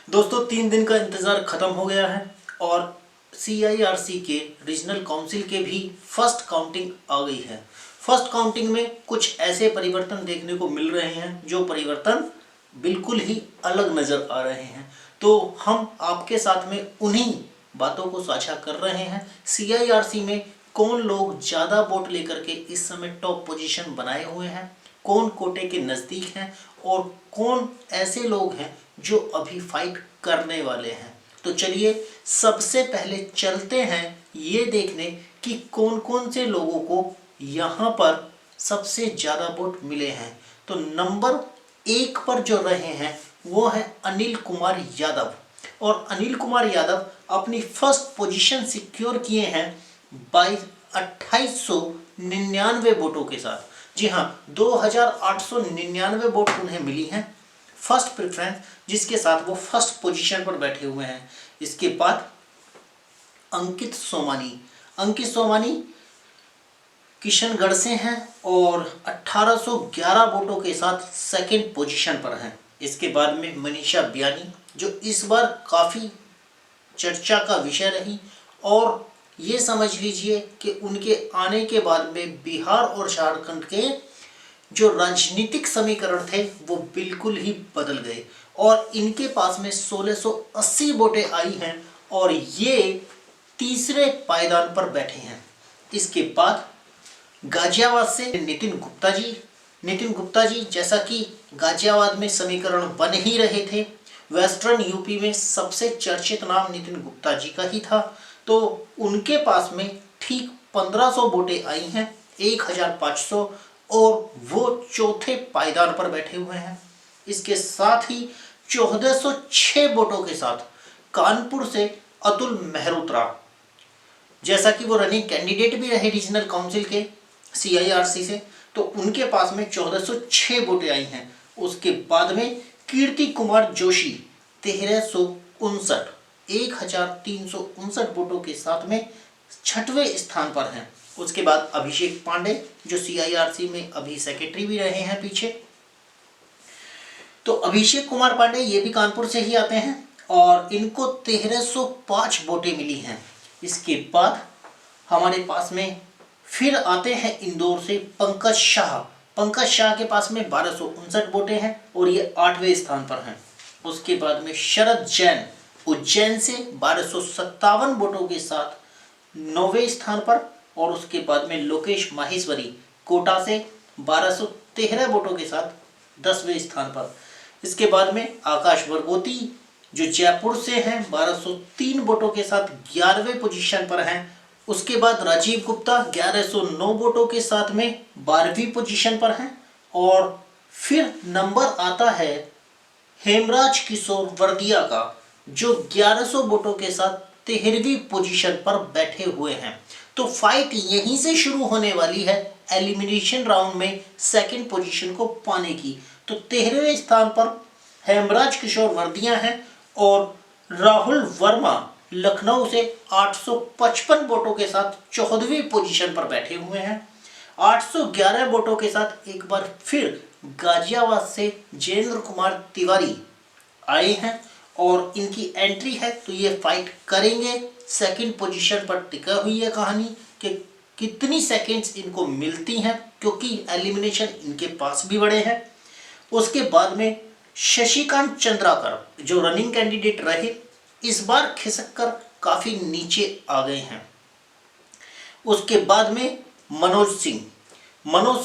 दोस्तों 3 दिन का इंतज़ार ख़त्म हो गया है और CIRC के रीजनल काउंसिल के भी फर्स्ट काउंटिंग आ गई है। फर्स्ट काउंटिंग में कुछ ऐसे परिवर्तन देखने को मिल रहे हैं जो परिवर्तन बिल्कुल ही अलग नज़र आ रहे हैं। तो हम आपके साथ में उन्हीं बातों को साझा कर रहे हैं। CIRC में कौन लोग ज़्यादा वोट लेकर के इस समय टॉप पोजीशन बनाए हुए हैं, कौन कोटे के नज़दीक हैं और कौन ऐसे लोग हैं जो अभी फाइट करने वाले हैं। तो चलिए सबसे पहले चलते हैं ये देखने कि कौन कौन से लोगों को यहाँ पर सबसे ज़्यादा वोट मिले हैं। तो नंबर 1 पर जो रहे हैं वो है अनिल कुमार यादव और अनिल कुमार यादव अपनी फर्स्ट पोजीशन सिक्योर किए हैं 2899 वोटों के साथ। जी हाँ, 2899 वोट उन्हें मिली हैं फर्स्ट प्रेफरेंस, जिसके साथ वो फर्स्ट पोजीशन पर बैठे हुए हैं। इसके बाद अंकित सोमानी किशनगढ़ से हैं और 1811 वोटों के साथ सेकंड पोजीशन पर हैं। इसके बाद में मनीषा बियानी जो इस बार काफ़ी चर्चा का विषय रही और ये समझ लीजिए कि उनके आने के बाद में बिहार और झारखंड के जो राजनीतिक समीकरण थे वो बिल्कुल ही बदल गए और इनके पास में 1680 वोटें आई हैं और ये तीसरे पायदान पर बैठे हैं। इसके बाद गाजियाबाद से नितिन गुप्ता जी जैसा कि गाजियाबाद में समीकरण बन ही रहे थे, वेस्टर्न यूपी में सबसे चर्चित नाम नितिन गुप्ता जी का ही था, तो उनके पास में ठीक 1500 वोटें आई हैं, 1500, और वो चौथे पायदान पर बैठे हुए हैं। इसके साथ ही 1406 वोटों के साथ कानपुर से अतुल मेहरोत्रा, जैसा कि वो रनिंग कैंडिडेट भी रहे रीजनल काउंसिल के CIRC से, तो उनके पास में 1406 वोटें आई हैं। उसके बाद में कीर्ति कुमार जोशी 1359 वोटों के साथ में छठवें स्थान पर हैं। उसके बाद अभिषेक पांडे जो CIRC में अभी सेक्रेटरी भी रहे हैं पीछे, तो अभिषेक कुमार पांडे ये भी कानपुर से ही आते हैं और इनको 1305 वोटें मिली हैं। इसके बाद हमारे पास में फिर आते हैं इंदौर से पंकज शाह के पास में 1259 वोटें हैं और ये 8वें स्थान पर हैं। उसके बाद में शरद जैन उज्जैन से 1257 वोटों के साथ 9वें स्थान पर, और उसके बाद में लोकेश माहेश्वरी कोटा से 1213 वोटों के साथ 10वें स्थान पर। इसके बाद में आकाश बरगोती जो जयपुर से हैं 1203 वोटों के साथ 11वें पोजीशन पर हैं। उसके बाद राजीव गुप्ता 1109 वोटों के साथ में 12वीं पोजीशन पर हैं और फिर नंबर आता है हेमराज किशोर वर्दिया का जो 1100 वोटों के साथ 13वीं पोजीशन पर बैठे हुए हैं। तो फाइट यहीं से शुरू होने वाली है एलिमिनेशन राउंड में सेकंड पोजीशन को पाने की। तो 13वें स्थान पर हेमराज किशोर वर्दिया हैं और राहुल वर्मा लखनऊ से 855 वोटों के साथ 14वीं पोजीशन पर बैठे हुए हैं। 811 वोटों के साथ एक बार फिर गाजियाबाद से जयेंद्र कुमार तिवारी आए हैं और इनकी एंट्री है, तो ये फाइट करेंगे। सेकंड पोजीशन पर टिका हुई है कहानी कि कितनी सेकंड्स इनको मिलती हैं, क्योंकि एलिमिनेशन इनके पास भी बड़े हैं। उसके बाद में शशिकांत चंद्राकर जो रनिंग कैंडिडेट रहे इस बार खिसक कर काफ़ी नीचे आ गए हैं। उसके बाद में मनोज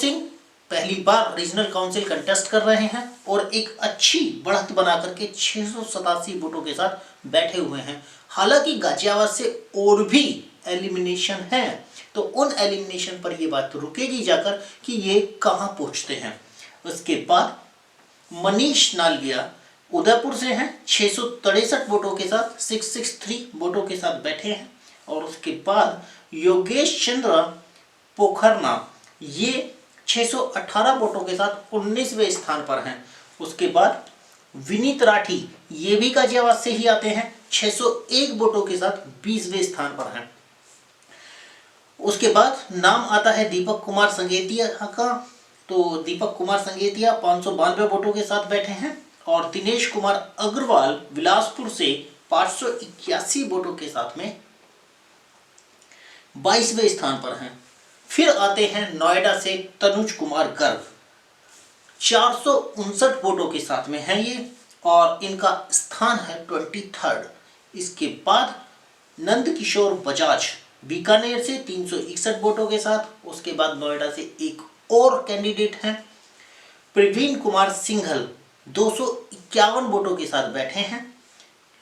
सिंह पहली बार रीजनल काउंसिल कंटेस्ट कर रहे हैं और एक अच्छी बढ़त बना करके 687 वोटों के साथ बैठे हुए हैं। हालांकि गाजियाबाद से और भी एलिमिनेशन है, तो उन एलिमिनेशन पर ये बात रुकेगी जाकर कि ये कहां पहुंचते हैं। उसके बाद मनीष नालगिया उदयपुर से हैं, 663 वोटों के साथ 663 वोटों के साथ बैठे हैं। और उसके बाद योगेश चंद्र पोखरना ये 618 वोटों के साथ 19वें स्थान पर हैं। उसके बाद विनीत राठी ये भी गाजियाबाद से ही आते हैं, 601 वोटों के साथ 20वें स्थान पर हैं। उसके बाद नाम आता है दीपक कुमार संगेतिया का, तो दीपक कुमार संगेतिया 592 वोटों के साथ बैठे हैं और दिनेश कुमार अग्रवाल बिलासपुर से 581 वोटों के साथ में 22वें स्थान पर हैं। फिर आते हैं नोएडा से तनुज कुमार गर्ग, 459 वोटों के साथ में है ये और इनका स्थान है 23rd। इसके बाद नंद किशोर बजाज बीकानेर से 361 वोटों के साथ, उसके बाद नोएडा से एक और कैंडिडेट हैं प्रवीण कुमार सिंघल, 251 वोटों के साथ बैठे हैं,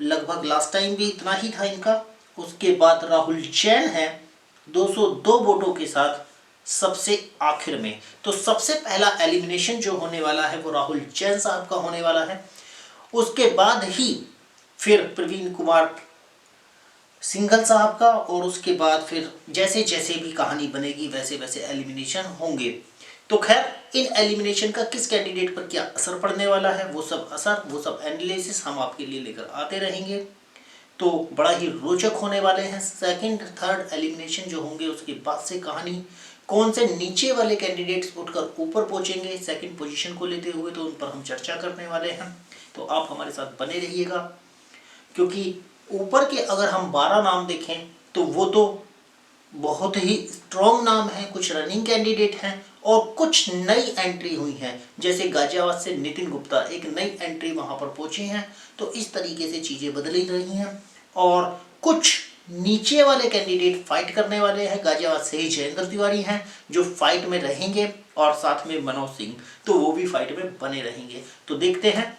लगभग लास्ट टाइम भी इतना ही था इनका। उसके बाद राहुल जैन है 202 वोटों के साथ सबसे आखिर में। तो सबसे पहला एलिमिनेशन जो होने वाला है वो राहुल जैन साहब का होने वाला है। उसके बाद ही फिर प्रवीण कुमार सिंघल साहब का, और उसके बाद फिर जैसे जैसे भी कहानी बनेगी वैसे वैसे एलिमिनेशन होंगे। तो खैर इन एलिमिनेशन का किस कैंडिडेट पर क्या असर पड़ने वाला है वो सब एनालिसिस हम आपके लिए लेकर आते रहेंगे। तो बड़ा ही रोचक होने वाले हैं सेकंड थर्ड एलिमिनेशन जो होंगे। उसके बाद से कहानी कौन से नीचे वाले कैंडिडेट्स उठकर ऊपर पहुंचेंगे सेकंड पोजीशन को लेते हुए, तो उन पर हम चर्चा करने वाले हैं। तो आप हमारे साथ बने रहिएगा, क्योंकि ऊपर के अगर हम 12 नाम देखें तो वो तो बहुत ही स्ट्रॉन्ग नाम है, कुछ रनिंग कैंडिडेट हैं और कुछ नई एंट्री हुई हैं। जैसे गाजियाबाद से नितिन गुप्ता एक नई एंट्री वहां पर पहुंचे हैं। तो इस तरीके से चीजें बदल रही हैं और कुछ नीचे वाले कैंडिडेट फाइट करने वाले हैं। गाजियाबाद से ही जयेंद्र तिवारी हैं जो फाइट में रहेंगे और साथ में मनोज सिंह, तो वो भी फाइट में बने रहेंगे। तो देखते हैं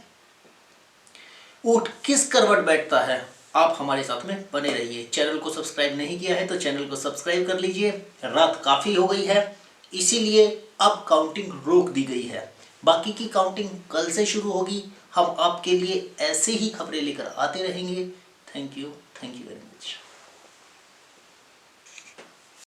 ऊंट किस करवट बैठता है। आप हमारे साथ में बने रहिए। चैनल को सब्सक्राइब नहीं किया है तो चैनल को सब्सक्राइब कर लीजिए। रात काफ़ी हो गई है इसीलिए अब काउंटिंग रोक दी गई है। बाकी की काउंटिंग कल से शुरू होगी। हम आपके लिए ऐसे ही खबरें लेकर आते रहेंगे। Thank you very much.